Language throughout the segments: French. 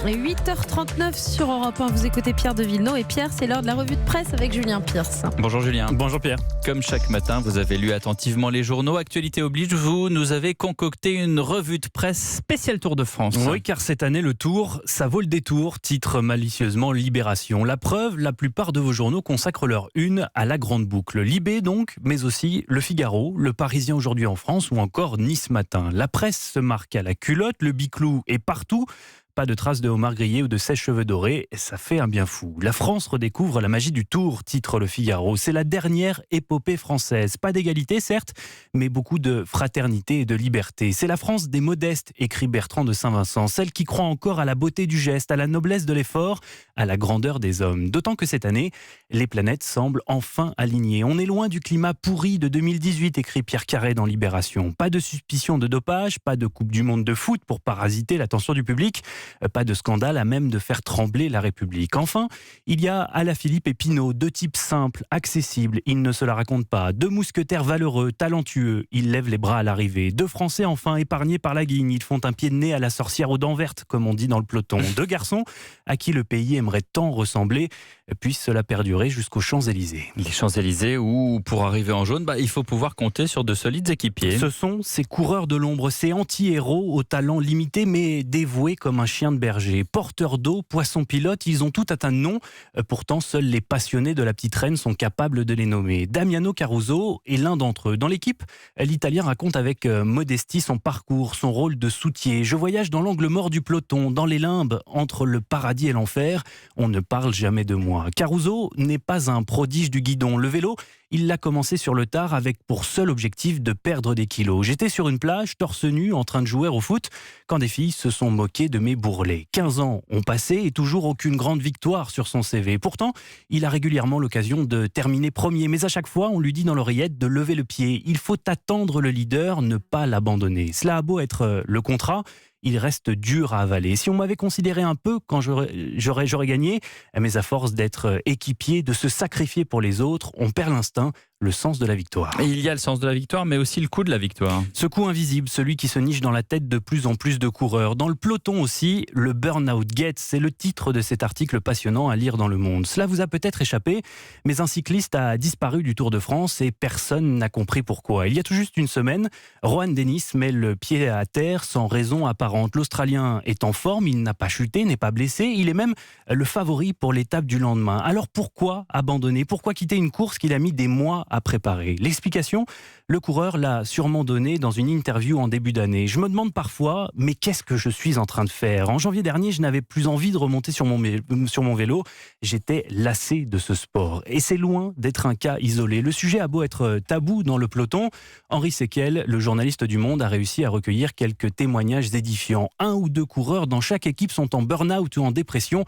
8h39 sur Europe 1, vous écoutez Pierre de Villeneuve. Et Pierre, c'est l'heure de la revue de presse avec Julien Pierce. Bonjour Julien. Bonjour Pierre. Comme chaque matin, vous avez lu attentivement les journaux. Actualité oblige, vous nous avez concocté une revue de presse spéciale Tour de France. Oui, car cette année, le Tour, ça vaut le détour, titre malicieusement Libération. La preuve, la plupart de vos journaux consacrent leur une à la grande boucle. Libé donc, mais aussi Le Figaro, Le Parisien aujourd'hui en France ou encore Nice Matin. La presse se marque à la culotte, le biclou est partout. Pas de traces de homard grillé ou de sèche-cheveux dorés, ça fait un bien fou. La France redécouvre la magie du Tour, titre Le Figaro. C'est la dernière épopée française. Pas d'égalité, certes, mais beaucoup de fraternité et de liberté. C'est la France des modestes, écrit Bertrand de Saint-Vincent. Celle qui croit encore à la beauté du geste, à la noblesse de l'effort, à la grandeur des hommes. D'autant que cette année, les planètes semblent enfin alignées. On est loin du climat pourri de 2018, écrit Pierre Carré dans Libération. Pas de suspicion de dopage, pas de Coupe du Monde de foot pour parasiter l'attention du public. Pas de scandale à même de faire trembler la République. Enfin, il y a Alaphilippe et Pinault, deux types simples, accessibles, ils ne se la racontent pas. Deux mousquetaires valeureux, talentueux, ils lèvent les bras à l'arrivée. Deux Français enfin épargnés par la guigne, ils font un pied de nez à la sorcière aux dents vertes, comme on dit dans le peloton. Deux garçons à qui le pays aimerait tant ressembler, puisse cela perdurer jusqu'aux Champs-Élysées. Les Champs-Élysées où, pour arriver en jaune, il faut pouvoir compter sur de solides équipiers. Ce sont ces coureurs de l'ombre, ces anti-héros au talent limité mais dévoués comme un chien de berger. Porteurs d'eau, poissons pilotes, ils ont tout un tas de noms. Pourtant, seuls les passionnés de la petite reine sont capables de les nommer. Damiano Caruso est l'un d'entre eux. Dans l'équipe, l'Italien raconte avec modestie son parcours, son rôle de soutier. Je voyage dans l'angle mort du peloton, dans les limbes, entre le paradis et l'enfer. On ne parle jamais de moi. Caruso n'est pas un prodige du guidon. Le vélo, il l'a commencé sur le tard avec pour seul objectif de perdre des kilos. J'étais sur une plage, torse nu, en train de jouer au foot, quand des filles se sont moquées de mes bourrelets. 15 ans ont passé et toujours aucune grande victoire sur son CV. Pourtant, il a régulièrement l'occasion de terminer premier. Mais à chaque fois, on lui dit dans l'oreillette de lever le pied. Il faut attendre le leader, ne pas l'abandonner. Cela a beau être le contrat, il reste dur à avaler. Si on m'avait considéré un peu quand j'aurais gagné, mais à force d'être équipier, de se sacrifier pour les autres, on perd l'instinct, le sens de la victoire. Et il y a le sens de la victoire, mais aussi le coup de la victoire. Ce coup invisible, celui qui se niche dans la tête de plus en plus de coureurs. Dans le peloton aussi, le burn-out gate, c'est le titre de cet article passionnant à lire dans Le Monde. Cela vous a peut-être échappé, mais un cycliste a disparu du Tour de France et personne n'a compris pourquoi. Il y a tout juste une semaine, Rohan Dennis met le pied à terre sans raison apparente. L'Australien est en forme, il n'a pas chuté, n'est pas blessé, il est même le favori pour l'étape du lendemain. Alors pourquoi abandonner ? Pourquoi quitter une course qu'il a mis des mois à préparer ? L'explication, le coureur l'a sûrement donnée dans une interview en début d'année. Je me demande parfois, mais qu'est-ce que je suis en train de faire ? En janvier dernier, je n'avais plus envie de remonter sur mon vélo. J'étais lassé de ce sport. Et c'est loin d'être un cas isolé. Le sujet a beau être tabou dans le peloton, Henri Sequel, le journaliste du Monde, a réussi à recueillir quelques témoignages édifiants. Un ou deux coureurs dans chaque équipe sont en burn-out ou en dépression,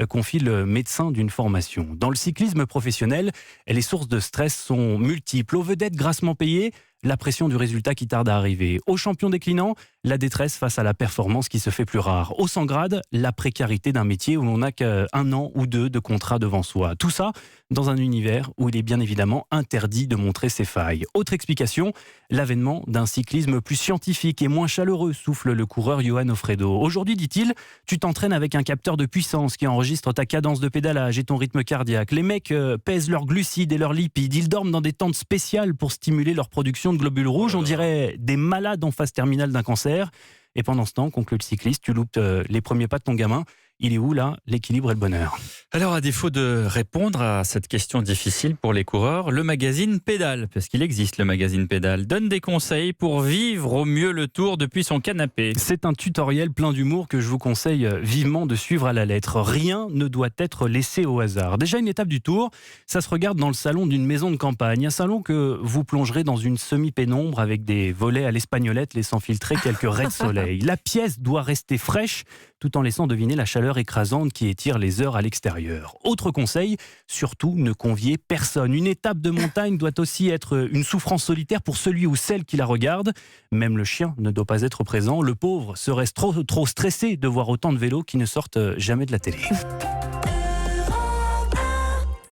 confie le médecin d'une formation. Dans le cyclisme professionnel, les sources de stress sont multiples. Aux vedettes grassement payées, la pression du résultat qui tarde à arriver. Aux champions déclinants, la détresse face à la performance qui se fait plus rare. Aux sans grade, la précarité d'un métier où l'on n'a qu'un an ou deux de contrat devant soi. Tout ça dans un univers où il est bien évidemment interdit de montrer ses failles. Autre explication, l'avènement d'un cyclisme plus scientifique et moins chaleureux, souffle le coureur Johan Ofredo. Aujourd'hui, dit-il, tu t'entraînes avec un capteur de puissance qui enregistre ta cadence de pédalage et ton rythme cardiaque. Les mecs pèsent leurs glucides et leurs lipides. Ils dorment dans des tentes spéciales pour stimuler leur production de globules rouges. On dirait des malades en phase terminale d'un cancer. Et pendant ce temps, conclut le cycliste, tu loupes les premiers pas de ton gamin. Il est où là l'équilibre et le bonheur ? Alors, à défaut de répondre à cette question difficile pour les coureurs, le magazine Pédale, parce qu'il existe le magazine Pédale, donne des conseils pour vivre au mieux le Tour depuis son canapé. C'est un tutoriel plein d'humour que je vous conseille vivement de suivre à la lettre. Rien ne doit être laissé au hasard. Déjà, une étape du Tour, ça se regarde dans le salon d'une maison de campagne. Un salon que vous plongerez dans une semi-pénombre avec des volets à l'espagnolette laissant filtrer quelques raies de soleil. La pièce doit rester fraîche tout en laissant deviner la chaleur écrasante qui étire les heures à l'extérieur. Autre conseil, surtout ne conviez personne. Une étape de montagne doit aussi être une souffrance solitaire pour celui ou celle qui la regarde. Même le chien ne doit pas être présent. Le pauvre serait trop stressé de voir autant de vélos qui ne sortent jamais de la télé.